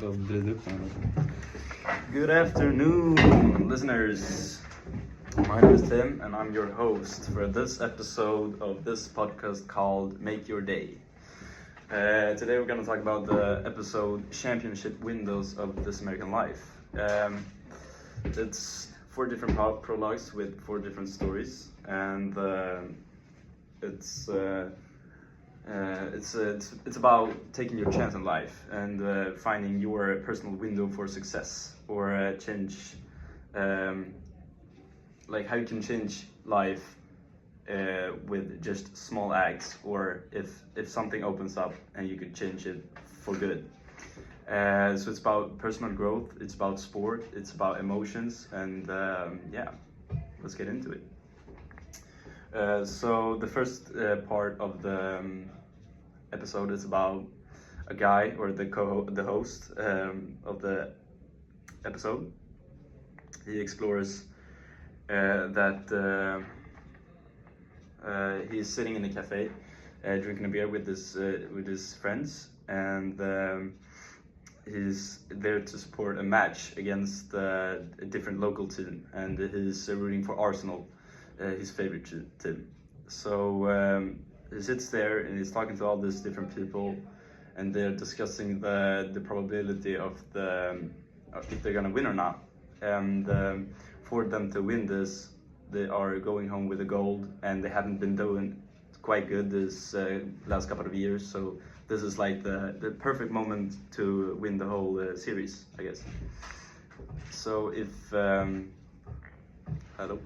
Good afternoon, listeners. My name is Tim, and I'm your host for this episode of this podcast called Make Your Day. Today we're going to talk about the episode Championship Windows of This American Life. It's 4 different prologues with 4 different stories, and it's about taking your chance in life and finding your personal window for success, or change, like how you can change life with just small acts, or if something opens up and you could change it for good. So it's about personal growth, it's about sport, it's about emotions, and yeah, let's get into it. So the first part of the episode is about a guy, or the host of the episode. He explores that he's sitting in a cafe, drinking a beer with his friends, and he's there to support a match against a different local team, and he's rooting for Arsenal, his favorite team. So he sits there and he's talking to all these different people, and they're discussing the probability of if they're gonna win or not. And for them to win this, they are going home with a gold, and they haven't been doing quite good this last couple of years. So this is like the perfect moment to win the whole series, I guess. So if hello.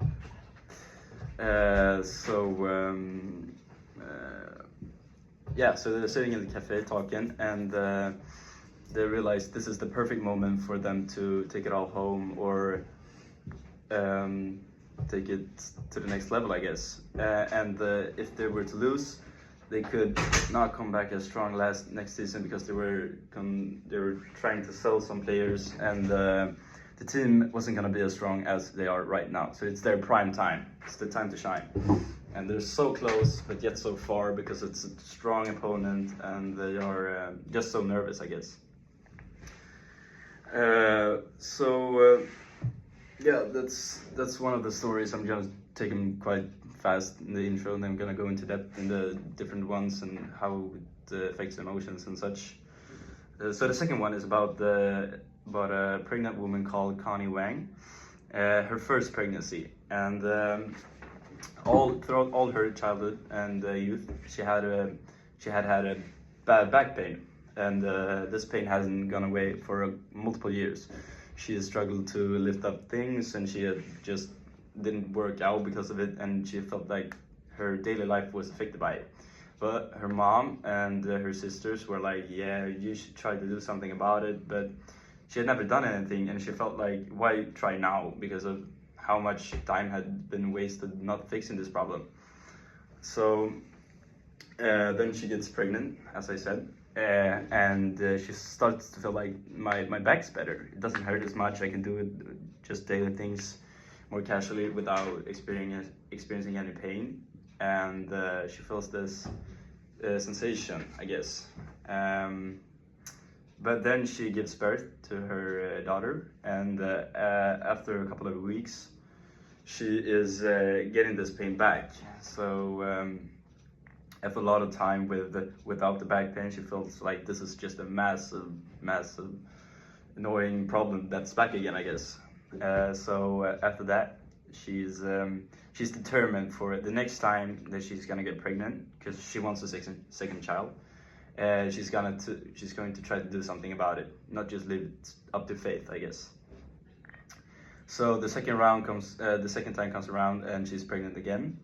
Yeah, so they're sitting in the cafe talking, and they realize this is the perfect moment for them to take it all home, or take it to the next level, I guess. And if they were to lose, they could not come back as strong next season, because they were trying to sell some players, and the team wasn't going to be as strong as they are right now. So it's their prime time. It's the time to shine. And they're so close, but yet so far, because it's a strong opponent, and they are just so nervous, I guess. Yeah, that's one of the stories. I'm gonna take them quite fast in the intro, and then I'm gonna go into depth in the different ones and how it affects emotions and such. So the second one is about a pregnant woman called Connie Wang, her first pregnancy, and throughout all her childhood and youth, she had had a bad back pain, and this pain hasn't gone away for multiple years. She has struggled to lift up things, and she had just didn't work out because of it, and she felt like her daily life was affected by it. But her mom and her sisters were like, yeah, you should try to do something about it. But she had never done anything, and she felt like, why try now, because of how much time had been wasted not fixing this problem. So then she gets pregnant, as I said, and she starts to feel like my back's better. It doesn't hurt as much. I can do it, just daily things, more casually without experiencing any pain. And she feels this sensation, I guess. But then she gives birth to her daughter, and after a couple of weeks, she is getting this pain back. So after a lot of time without the back pain, she feels like this is just a massive annoying problem that's back again, I guess. So after that, she's determined for the next time that she's gonna get pregnant, because she wants a second child. She's going to try to do something about it, not just leave it up to faith, I guess. So the second time comes around, and she's pregnant again.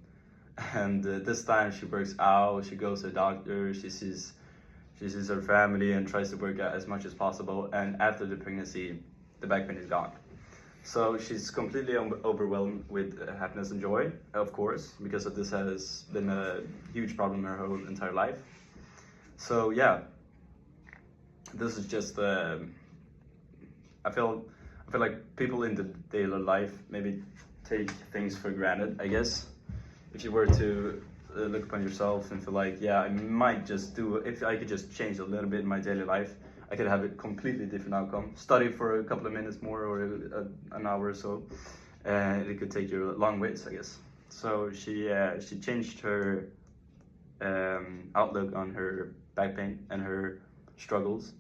And this time she works out, she goes to the doctor, she sees her family, and tries to work out as much as possible. And after the pregnancy, the back pain is gone. So she's completely overwhelmed with happiness and joy, of course, because this has been a huge problem her whole entire life. So yeah, this is just I feel like people in the daily life maybe take things for granted, I guess. If you were to look upon yourself and feel like, yeah, I might just if I could just change a little bit in my daily life, I could have a completely different outcome. Study for a couple of minutes more or an hour or so, and it could take you a long ways, I guess. So she changed her outlook on her back pain and her struggles,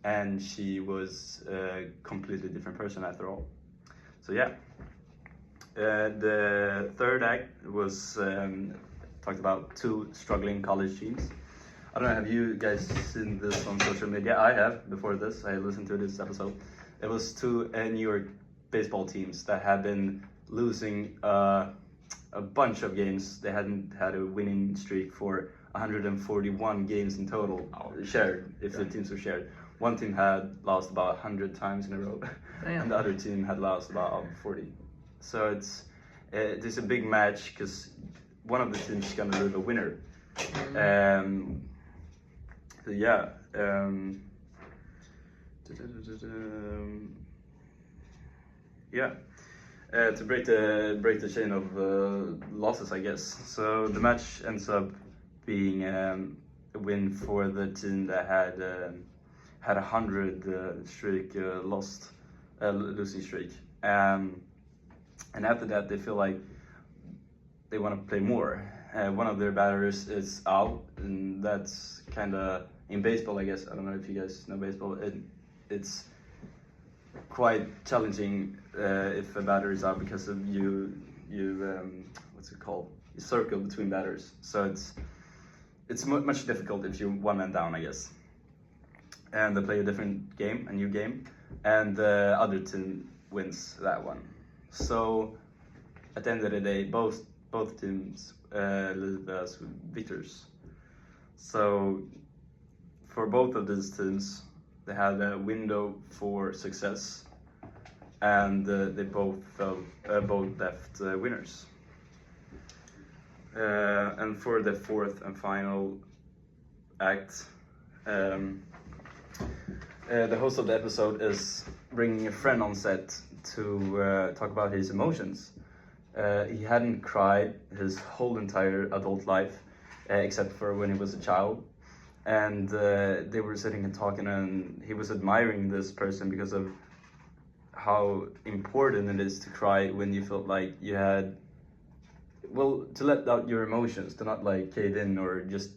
and she was a completely different person after all. So yeah. The third act was talked about two struggling college teams. I don't know, have you guys seen this on social media? I have, before this, I listened to this episode. It was two New York baseball teams that had been losing a bunch of games. They hadn't had a winning streak for 141 games in total, shared, if the teams were shared. One team had lost about 100 times in a row, and the other team had lost about 40. So it's a big match because one of the teams is gonna lose a winner. So yeah. Yeah. To break the chain of losses, I guess. So the match ends up being a win for the team that had 100 streak losing streak. And after that, they feel like they want to play more. One of their batters is out, and that's kind of in baseball, I guess. I don't know if you guys know baseball. It's quite challenging if a batter is out because of you what's it called? You circle between batters. So it's much difficult if you're one man down, I guess. And they play a new game, and the other team wins that one. So at the end of the day, both teams live as victors. So for both of these teams, they had a window for success, and they both left winners. And for the fourth and final act, the host of the episode is bringing a friend on set to talk about his emotions. He hadn't cried his whole entire adult life, except for when he was a child. And they were sitting and talking, and he was admiring this person because of how important it is to cry when you felt like you had, well, to let out your emotions, to not like cave in or just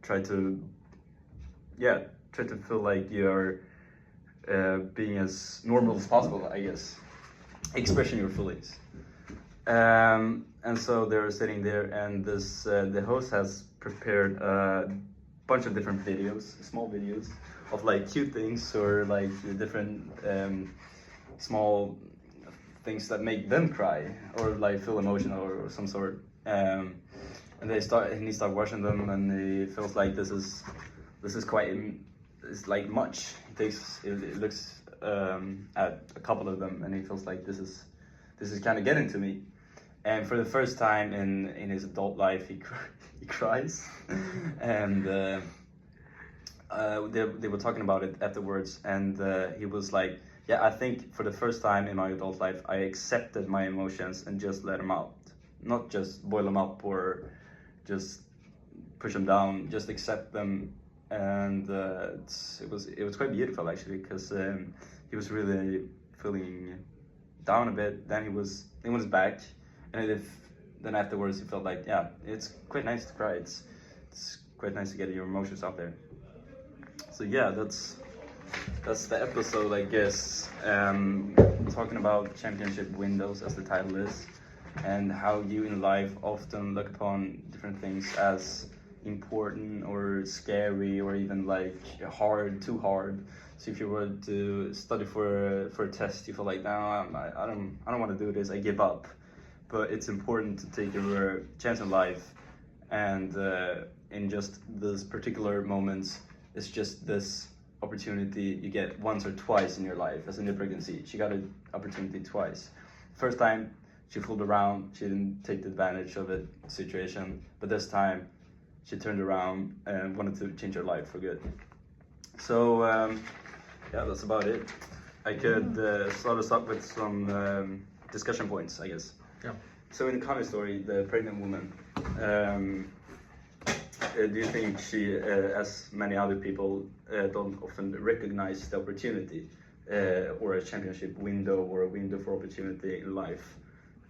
try to feel like you're being as normal as possible, I guess, expressing your feelings. And so they were sitting there, and the host has prepared a bunch of different videos, small videos of like cute things or like different small things that make them cry or like feel emotional or some sort. And he start watching them, and he feels like this is quite it's like much. It looks at a couple of them, and he feels like this is kind of getting to me. And for the first time in his adult life, he cries. And they were talking about it afterwards, and he was like, yeah, I think for the first time in my adult life, I accepted my emotions and just let them out. Not just boil them up or just push them down, just accept them. And it was quite beautiful, actually, because he was really feeling down a bit. Then he was back, and then afterwards he felt like, yeah, it's quite nice to cry. It's quite nice to get your emotions out there. So yeah, that's the episode, I guess. Talking about championship windows, as the title is, and how you in life often look upon different things as important or scary or even like too hard. So if you were to study for a test, you feel like, no, I don't want to do this, I give up. But it's important to take your chance in life, and in just those particular moments, it's just this opportunity you get once or twice in your life. As in the pregnancy, she got an opportunity twice. First time, she fooled around, she didn't take the advantage of the situation, but this time, she turned around and wanted to change her life for good. So, yeah, that's about it. I could start us up with some discussion points, I guess. Yeah. So in the Connie story, the pregnant woman, do you think she, as many other people, don't often recognize the opportunity or a championship window or a window for opportunity in life?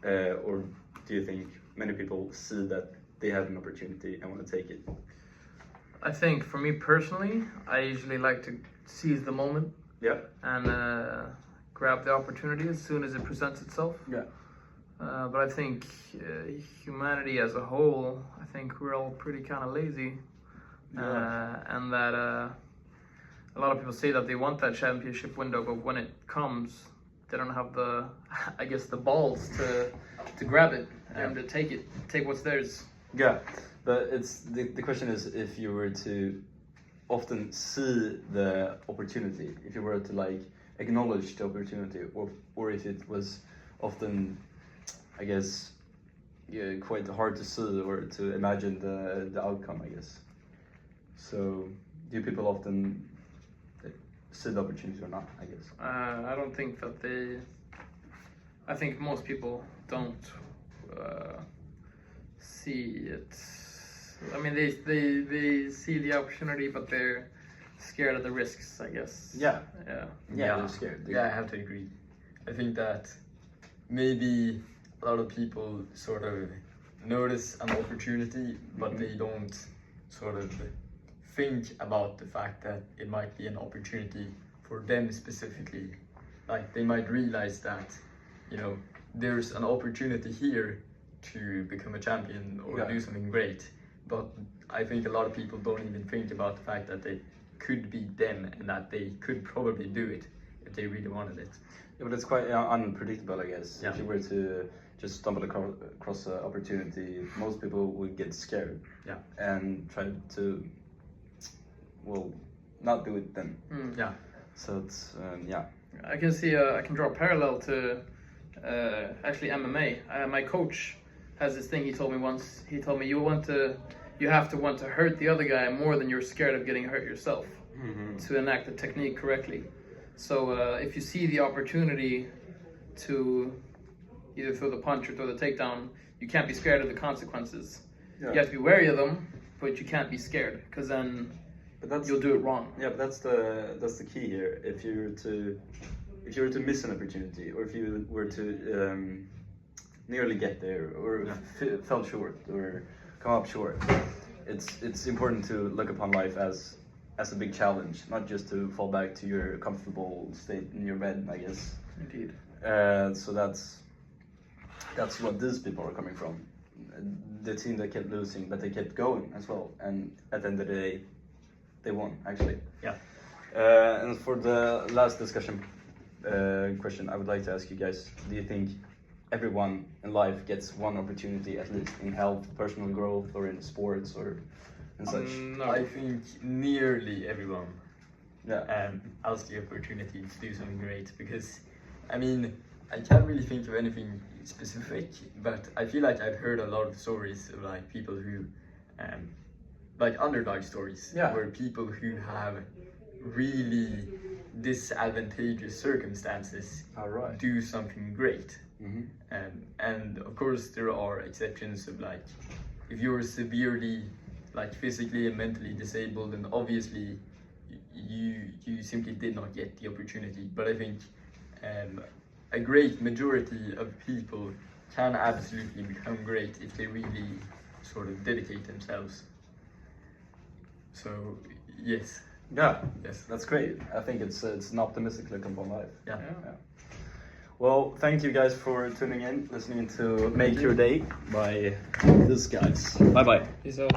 Or do you think many people see that they have an opportunity and want to take it? I think for me personally, I usually like to seize the moment. Yeah. And grab the opportunity as soon as it presents itself. Yeah. But I think humanity as a whole, I think we're all pretty kind of lazy. And that a lot of people say that they want that championship window, but when it comes, they don't have the, I guess, the balls to grab it and to take what's theirs. Yeah, but it's the question is if you were to often see the opportunity, if you were to like acknowledge the opportunity, or if it was often, I guess, quite hard to see or to imagine the outcome, I guess. So do people often see the opportunity or not, I guess? I don't think that I think most people don't see it. I mean, they see the opportunity, but they're scared of the risks, I guess. Yeah, Yeah, they're scared. I have to agree. I think that maybe a lot of people sort of notice an opportunity, but they don't sort of think about the fact that it might be an opportunity for them specifically. Like they might realize that, you know, there's an opportunity here to become a champion or do something great. But I think a lot of people don't even think about the fact that they could be them and that they could probably do it if they really wanted it. Yeah, but it's quite unpredictable, I guess. Yeah. If you were to just stumble across an opportunity, most people would get scared. Yeah. And try to, well, not do it then. Yeah. So it's, yeah. I can see, I can draw a parallel to actually MMA. My coach has this thing he told me once. He told me you have to want to hurt the other guy more than you're scared of getting hurt yourself to enact the technique correctly. So if you see the opportunity to either throw the punch or throw the takedown, you can't be scared of the consequences. Yeah. You have to be wary of them, but you can't be scared, because then you'll do it wrong. Yeah, but that's the key here. If you were to miss an opportunity, or if you were to nearly get there, or fell short, or come up short, it's important to look upon life as a big challenge, not just to fall back to your comfortable state in your bed, I guess. Indeed. So that's what these people are coming from. The team that kept losing, but they kept going as well, and at the end of the day, they won actually. Yeah. And for the last discussion question, I would like to ask you guys: do you think everyone in life gets one opportunity at least in health, personal growth, or in sports, or in such? No. I think nearly everyone Yeah. has the opportunity to do something great, because I mean, I can't really think of anything specific, but I feel like I've heard a lot of stories of like people who like underdog stories, where people who have really disadvantageous circumstances do something great. And of course there are exceptions of like, if you're severely like physically and mentally disabled, then obviously you simply did not get the opportunity. But I think a great majority of people can absolutely become great if they really sort of dedicate themselves. So yes. Yeah. Yes. That's great. I think it's an optimistic look upon life. Yeah. Well, thank you guys for tuning in, listening to Make Your Day by these guys. Bye bye. Peace out.